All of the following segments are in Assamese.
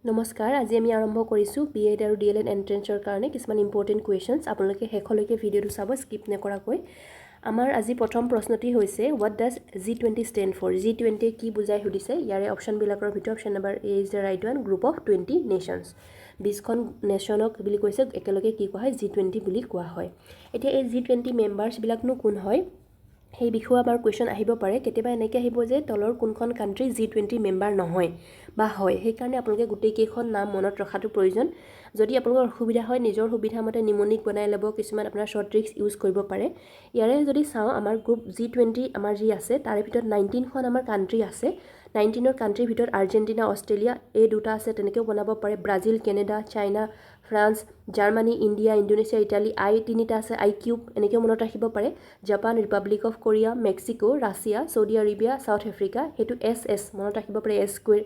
নমস্কাৰ আজি আমি আৰম্ভ কৰিছো B.Ed আৰু D.EL.Ed Entranceৰ কাৰণে কিছুমান ইম্পৰ্টেন্ট কোৱেশ্চনছ আপোনালোকে হেখলৈকে ভিডিওটো চাব স্কিপ নকৰাকৈ আমাৰ আজি প্ৰথম প্ৰশ্নটি হৈছে what does G20 stand for G20 কি বুজাই সুধিছে ইয়াৰে অপচন বিলাকৰ ভিতৰত option number A is the right one group of 20 nations 20খন নেশনক বুলি কৈছে একেলগে কি কোৱা হয় G20 বুলি কোৱা হয় এতিয়া এই G20 মেম্বাৰছ বিলাকনো কোন হয় সেই বিষয়ে আমাৰ কোৱেশ্চন আহিব পাৰে কেতিয়াবা এনেকৈ আহিব যে তলৰ কোনখন কান্ট্ৰি G20 মেম্বাৰ নহয় বা হয় সেই কাৰণে আপোনালোকে গুটেই কেইখন নাম মনত ৰখাটো প্ৰয়োজন যদি আপোনালোকৰ অসুবিধা হয় নিজৰ সুবিধা মতে নিমনিক বনাই ল'ব কিছুমান আপোনাৰ শৰ্ট ট্ৰিক্স ইউজ কৰিব পাৰে ইয়াৰে যদি চাও আমাৰ গ্ৰুপ G20 আমাৰ যি আছে তাৰে ভিতৰত 19খন আমাৰ কান্ট্ৰি আছে 19ৰ কান্ট্ৰিৰ ভিতৰত আৰ্জেন্টিনা অষ্ট্ৰেলিয়া এই দুটা আছে তেনেকেও বনাব পাৰে Brazil Canada China France Germany India Indonesia Italy I তিনিটা আছে আই কিউব এনেকেও মনত ৰাখিব পাৰে Japan Republic of Korea Mexico Russia Saudi Arabia South Africa হেতু এছ মনত ৰাখিব পাৰে এছ স্কয়াৰ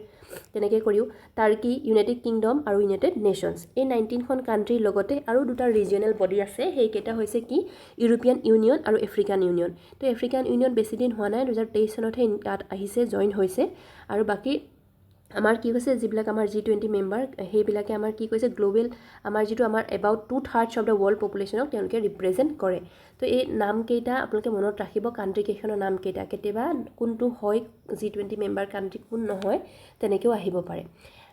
তেনেকৈ কৰিও টাৰ্কি ইউনাইটেড কিংডম আৰু ইউনাইটেড নেশনছ এই 19খন কান্ট্ৰিৰ লগতে আৰু দুটা ৰিজিয়নেল বডি আছে সেই কেইটা হৈছে কি ইউৰোপিয়ান ইউনিয়ন আৰু আফ্ৰিকান ইউনিয়ন তো আফ্ৰিকান ইউনিয়ন বেছি দিন হোৱা নাই 2023 চনতহে তাত আহিছে জয়েন হৈছে আৰু বাকি আমাৰ কি কৈছে যিবিলাক আমাৰ G20 মেম্বাৰ হেইবিলাকে আমাৰ কি কৈছে গ্লোবাল আমাৰ যেটো আমাৰ এবাউট 2/3 অফ দা ওয়াৰ্ল্ড পপুলেশনক তেওঁলোকে ৰিপ্ৰেজেন্ট কৰে তো এই নাম কেইটা আপোনালোকে মনত ৰাখিব কান্ট্ৰি কেইখনৰ নাম কেইটা কেতিয়াবা কোনটো হয় G20 মেম্বাৰ কান্ট্ৰি কোন নহয় তেনেকেও আহিব পাৰে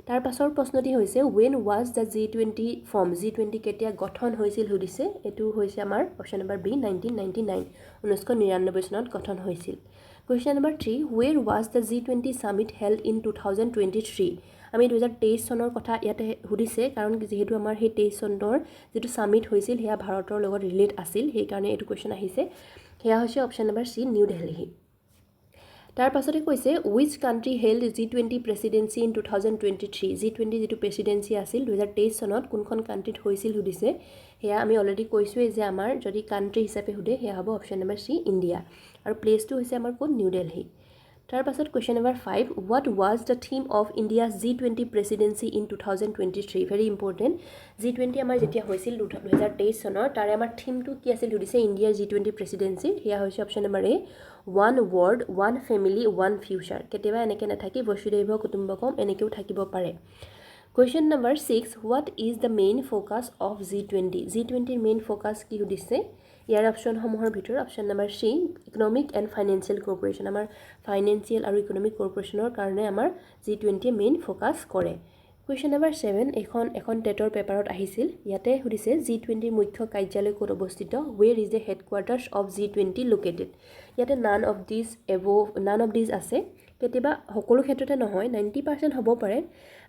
তাৰ পাছৰ প্ৰশ্নটি হৈছে when was the G20 form G20 কেতিয়া গঠন হৈছিল সুধিছে এটো হৈছে আমাৰ অপচন নম্বৰ B 1999 1999 চনত গঠন হৈছিল Question number 3 where was the G20 summit held in 2023 আমি 2023 চনৰ কথা ইয়াতে সুধিছে কাৰণ যেহেতু আমাৰ সেই 23 চনৰ যেটো সামিট হৈছিল হেয়া ভাৰতৰ লগত ৰিলেট আছিল সেই কাৰণে এটো কোৱেশ্চন আহিছে হেয়া হৈছে option number C new Delhi তাৰ পাছতে কৈছে which country held G20 presidency in 2023 G20 যেটো প্ৰেসিডেন্সি আছিল 2023 চনত কোনখন কান্ট্ৰিত হৈছিল সুধিছে হেয়া আমি অলৰেডি কৈছোৱে যে আমাৰ যদি কান্ট্ৰি হিচাপে হুদে হেয়া হ'ব অপচন নম্বৰ C ইন্ডিয়া আৰু প্লেসটো হৈছে আমাৰ কোন নিউ দিল্লী তাৰ পাছত question number 5 what was the theme of India's G20 presidency in 2023 very important G20 আমাৰ যেতিয়া হৈছিল 2023 চনৰ তাৰে আমাৰ থিমটো কি আছিল সুধিছে ইন্ডিয়াৰ G20 presidency হেয়া হৈছে option number A one word one family one future কেতিয়াবা এনেকে নাথাকি বসুধৈৱ কুটুম্বকম এনেকেও থাকিব পাৰে Question number 6 what is the main focus of G20 G20 ৰ main focus কি সুধিছে ইয়াৰ অপচন সমূহৰ ভিতৰত option number C economic and financial corporation আমাৰ ফাইনান্সিয়েল আৰু ইকোনমিক কৰ্পোৰেচনৰ কাৰণে আমাৰ G20 মেইন ফোকাস কৰে Question number 7 এখন টেটৰ পেপাৰত আহিছিল ইয়াতে সুধিছে G20 ৰ মুখ্য কাৰ্যালয় ক'ত অৱস্থিত where is the headquarters of G20 located ইয়াতে none of these আছে কেতিয়াবা সকলো ক্ষেত্ৰতে নহয় 90% হ'ব পাৰে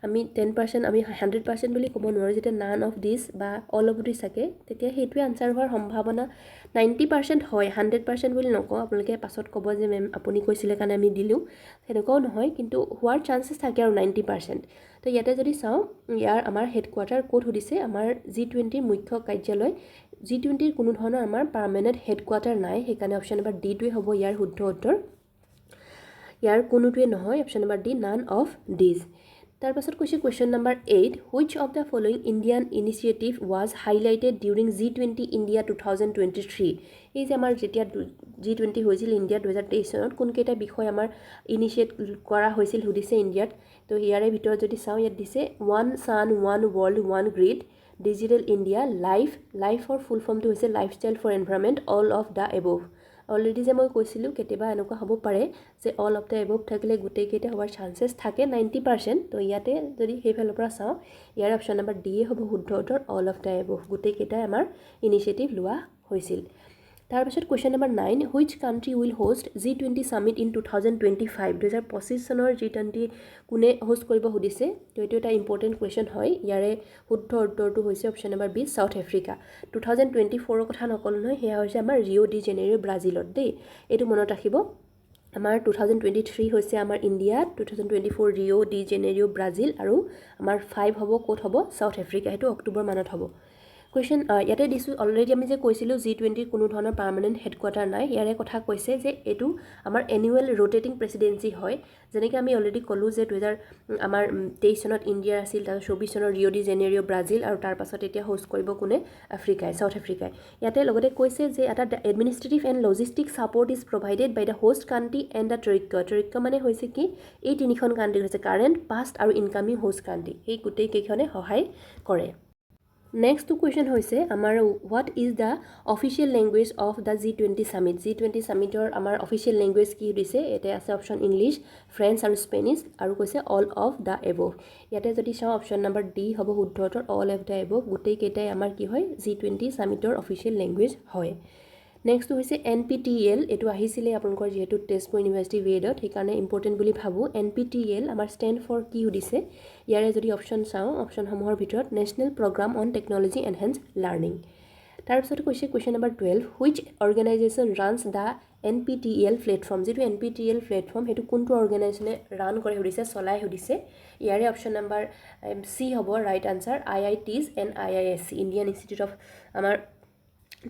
আমি 10% আমি 100% বুলি ক'ব নোৱাৰো যেটা none of these বা all of these থাকে তেতিয়া হেতুৱে আনসাৰ হোৱাৰ সম্ভাৱনা 90% হয় 100% বুলি নকওঁ আপোনালোকে পাছত ক'ব যে মেম আপুনি কৈছিলে কাৰণে আমি দিলু হেনেকও নহয় কিন্তু হোৱাৰ চান্সেছ থাকে আৰু 90% তো ইয়াতে যদি চাও ইয়াৰ আমাৰ হেডকোৱাৰ্টাৰ কোড সুধিছে আমাৰ G20 ৰ মুখ্য কাৰ্যালয় G20 ৰ কোনো ধৰণৰ আমাৰ পাৰ্মানেন্ট হেডকোৱাৰ্টাৰ নাই সেইকাৰণে অপচন নম্বৰ D টোৱে হ'ব ইয়াৰ শুদ্ধ উত্তৰ ইয়াৰ কোনোটোৱে নহয় option number D none of these তাৰ পাছত কৈছে question number 8 which of the following Indian initiative was highlighted during G20 India 2023 এই যে আমাৰ যেতিয়া G20 হৈছিল ইন্ডিয়া 2023 চনত কোন কেইটা বিষয় আমাৰ ইনিশিয়েট কৰা হৈছিল সুধিছে ইন্ডিয়াত তো ইয়াৰে ভিতৰত যদি চাও ইয়াত দিছে one sun one world one grid digital India life for full form to হৈছে lifestyle for environment all of the above already যে মই কৈছিলো কেতিয়াবা এনেকুৱা হ'ব পাৰে যে অল অফ দা এবভ থাকিলে গুটেই কেইটা হোৱাৰ চান্সেছ থাকে 90% তো ইয়াতে যদি হেইফালৰ পৰা চাও ইয়াৰ অপচন নম্বৰ ডি হ'ব শুদ্ধ উত্তৰ অল অফ দা এবভ গুটেই কেইটা আমাৰ ইনিশিয়েটিভ লোৱা হৈছিল তাৰ পিছত question number 9 which country will host G20 summit in 2025 2025 চনৰ G20 কোনে হোষ্ট কৰিব সুধিছে তো এটো এটা ইম্পৰ্টেন্ট কোৱেশ্চন হয় ইয়াৰে শুদ্ধ উত্তৰটো হৈছে option number B South Africa 2024 ৰ কথা নকল নহয় হেয়া হৈছে আমাৰ ৰিও ডি জেনেৰিও ব্ৰাজিলত দেই এটো মনত ৰাখিব আমাৰ 2023 হৈছে আমাৰ ইন্ডিয়া 2024 ৰিও ডি জেনেৰিও ব্ৰাজিল আৰু আমাৰ 5 হ'ব কোট হ'ব সাউথ আফ্ৰিকা এটো অক্টোবৰ মানত হ'ব কুৱেশ্যন ইয়াতে দিছোঁ অলৰেডি আমি যে কৈছিলোঁ G20 কোনো ধৰণৰ পাৰ্মানেণ্ট হেডকোৱাৰ্টাৰ নাই ইয়াৰে কথা কৈছে যে এইটো আমাৰ এনুৱেল ৰোটেটিং প্ৰেচিডেঞ্চি হয় যেনেকৈ আমি অলৰেডি ক'লোঁ যে 2023 চনত ইণ্ডিয়াৰ আছিল তাৰপিছত 24 চনৰ ৰিঅ' ডি জেনেৰিঅ' ব্ৰাজিল আৰু তাৰ পাছত এতিয়া হোষ্ট কৰিব কোনে আফ্ৰিকাই চাউথ আফ্ৰিকাই ইয়াতে লগতে কৈছে যে এটা administrative and logistic support is provided by the host country and the troika মানে হৈছে কি এই তিনিখন কাণ্ট্ৰি হৈছে কাৰেণ্ট পাষ্ট আৰু ইনকামিং হোষ্ট কাণ্ট্ৰি এই গোটেইকেইখনে সহায় কৰে নেক্সট কুৱেশ্যন হৈছে আমাৰ what is the official language of the G20 Summit G20 Summitৰ আমাৰ অফিচিয়েল লেংগুৱেজ কি দিছে ইয়াতে আছে অপশ্যন ইংলিছ ফ্ৰেঞ্চ আৰু স্পেনিছ আৰু কৈছে অল অফ দ্য এবভ ইয়াতে যদি চাওঁ অপশ্যন নম্বৰ ডি হ'ব শুদ্ধ উত্তৰ অল অফ দ্য এবভ গোটেইকেইটাই আমাৰ কি হয় G20 Summitৰ অফিচিয়েল লেংগুৱেজ হয় নেক্সট হৈছে NPTEL এইটো আহিছিলে আপোনালোকৰ যেহেতু তেজপুৰ ইউনিভাৰ্চিটি B.Ed সেইকাৰণে ইম্পৰ্টেণ্ট বুলি ভাবোঁ NPTEL আমাৰ ষ্টেণ্ড ফৰ কি সুধিছে ইয়াৰে যদি অপশ্যন চাওঁ অপশ্যনসমূহৰ ভিতৰত national program on technology enhanced learning তাৰপিছত কৈছে question number 12 which organization runs the NPTEL platform যিটো NPTEL প্লেটফৰ্ম সেইটো কোনটো অৰ্গেনাইজেশ্যনে ৰান কৰে সুধিছে চলাই সুধিছে ইয়াৰে অপশ্যন নম্বৰ চি হ'ব right answer IITs and IISc Indian institute of আমাৰ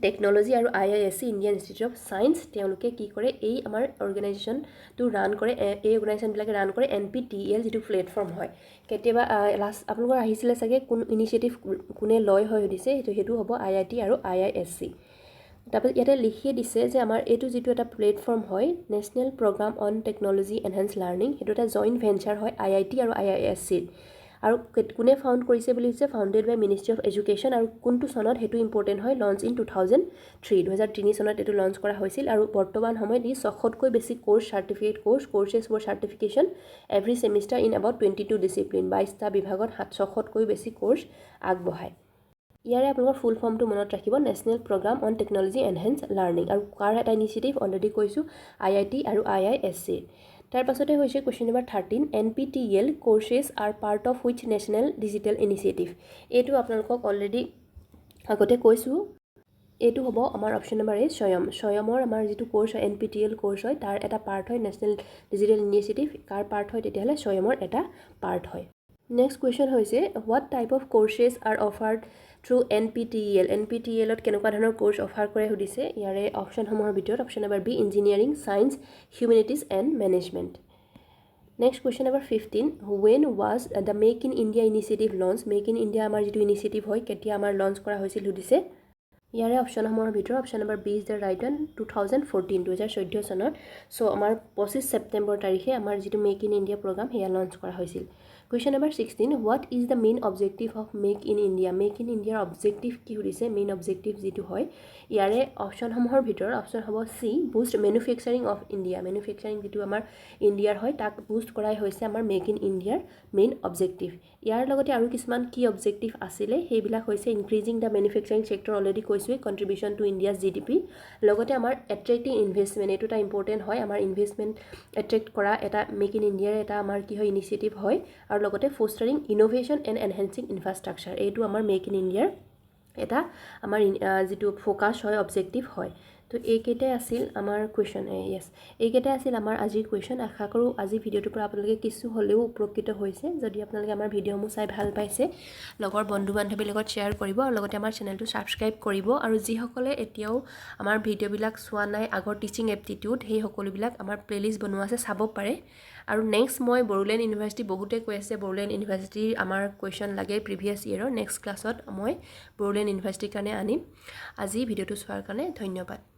টেকনলজি আৰু IISc Indian institute of science তেওঁলোকে কি কৰে এই আমাৰ অৰ্গেনাইজেশ্যনটো ৰান কৰে এই অৰ্গেনাইজেশ্যনবিলাকে ৰান কৰে NPTEL যিটো প্লেটফৰ্ম হয় কেতিয়াবা লাষ্ট আপোনালোকৰ আহিছিলে চাগে কোন ইনিচিয়েটিভ কোনে লয় হয় সুধিছে সেইটো হ'ব IIT আৰু IISc তাৰপিছত ইয়াতে লিখিয়ে দিছে যে আমাৰ এইটো যিটো এটা প্লেটফৰ্ম হয় national program on technology enhanced learning সেইটো এটা জইণ্ট ভেঞ্চাৰ হয় IIT আৰু IIScৰ আৰু কোনে ফাউণ্ড কৰিছে বুলি হৈছে founded by ministry of education আৰু কোনটো চনত সেইটো ইম্পৰ্টেণ্ট হয় লঞ্চ ইন 2003 চনত এইটো লঞ্চ কৰা হৈছিল আৰু বৰ্তমান সময়ত ই 600তকৈ বেছি course certificate courses for certification every semester in about 22 discipline 22টা বিভাগত 600তকৈ বেছি কোৰ্চ আগবঢ়ায় ইয়াৰে আপোনালোকৰ ফুল ফৰ্মটো মনত ৰাখিব national program on technology enhanced learning আৰু কাৰ এটা ইনিচিয়েটিভ অলৰেডি কৈছোঁ IIT আৰু IISc তাৰ পাছতে হৈছে question number 13 NPTEL courses are part of which national digital initiative এইটো আপোনালোকক অলৰেডি আগতে কৈছোঁ এইটো হ'ব আমাৰ অপশ্যন নম্বৰ এ স্বয়মৰ আমাৰ যিটো কোৰ্চ হয় NPTEL কোৰ্চ হয় তাৰ এটা পাৰ্ট হয় নেশ্যনেল ডিজিটেল ইনিচিয়েটিভ কাৰ পাৰ্ট হয় তেতিয়াহ'লে স্বয়মৰ এটা পাৰ্ট হয় নেক্সট কুৱেশ্যন হৈছে what type of courses are offered through NPTELত কেনেকুৱা ধৰণৰ কোৰ্চ অফাৰ কৰে সুধিছে ইয়াৰে অপশ্যনসমূহৰ ভিতৰত option number B engineering science humanities and management next question number 15 when was the make in India initiative launch make in India আমাৰ যিটো ইনিচিয়েটিভ হয় কেতিয়া আমাৰ লঞ্চ কৰা হৈছিল সুধিছে ইয়াৰে অপশ্যনসমূহৰ ভিতৰত option number B is the right one 2014 চনৰ চ' আমাৰ 25 ছেপ্টেম্বৰ তাৰিখে আমাৰ যিটো মেক ইন ইণ্ডিয়া প্ৰগ্ৰাম সেয়া লঞ্চ কৰা হৈছিল question number 16 what is the main objective of make in ইণ্ডিয়াৰ অবজেক্টিভ কি সুধিছে মেইন অবজেক্টিভ যিটো হয় ইয়াৰে অপশ্যনসমূহৰ ভিতৰত অপশ্যন হ'ব C Boost manufacturing of India manufacturing যিটো আমাৰ ইণ্ডিয়াৰ হয় তাক বুষ্ট কৰাই হৈছে আমাৰ মেক ইন ইণ্ডিয়াৰ মেইন অবজেক্টিভ ইয়াৰ লগতে আৰু কিছুমান কি অবজেক্টিভ আছিলে সেইবিলাক হৈছে increasing the manufacturing sector already কৈছোঁৱে কণ্ট্ৰিবিউশ্যন টু ইণ্ডিয়াছ GDP লগতে আমাৰ এট্ৰেক্টিং ইনভেষ্টমেণ্ট এইটো এটা ইম্পৰ্টেণ্ট হয় আমাৰ ইনভেষ্টমেণ্ট এট্ৰেক্ট কৰা এটা মেক ইন ইণ্ডিয়াৰ এটা আমাৰ কি হয় ইনিচিয়েটিভ হয় আৰু লগতে ফষ্টাৰিং ইনোভেশ্যন এণ্ড এনহেন্সিং ইনফ্ৰাষ্ট্ৰাকচাৰ এইটো আমাৰ মেক ইন ইণ্ডিয়াৰ এটা আমাৰ যিটো ফ'কাছ হয় অবজেক্টিভ হয় তো এইকেইটাই আছিল আমাৰ কুৱেশ্যন এইকেইটাই আছিল আমাৰ আজিৰ কুৱেশ্যন আশা কৰোঁ আজি ভিডিঅ'টোৰ পৰা আপোনালোকে কিছু হ'লেও উপকৃত হৈছে যদি আপোনালোকে আমাৰ ভিডিঅ'সমূহ চাই ভাল পাইছে লগৰ বন্ধু বান্ধৱীৰ লগত শ্বেয়াৰ কৰিব আৰু লগতে আমাৰ চেনেলটো ছাবস্ক্ৰাইব কৰিব আৰু যিসকলে এতিয়াও আমাৰ ভিডিঅ'বিলাক চোৱা নাই আগৰ টিচিং এপ্টিটিউড সেই সকলোবিলাক আমাৰ প্লেলিষ্ট বনোৱা আছে চাব পাৰে আৰু নেক্সট মই বড়োলেণ্ড ইউনিভাৰ্চিটি বহুতে কৈ আছে বড়োলেণ্ড ইউনিভাৰ্চিটিৰ আমাৰ কুৱেশ্যন লাগে প্ৰিভিয়াছ ইয়েৰৰ নেক্সট ক্লাছত মই বড়োলেণ্ড ইউনিভাৰ্চিটিৰ কাৰণে আনিম আজি ভিডিঅ'টো চোৱাৰ কাৰণে ধন্যবাদ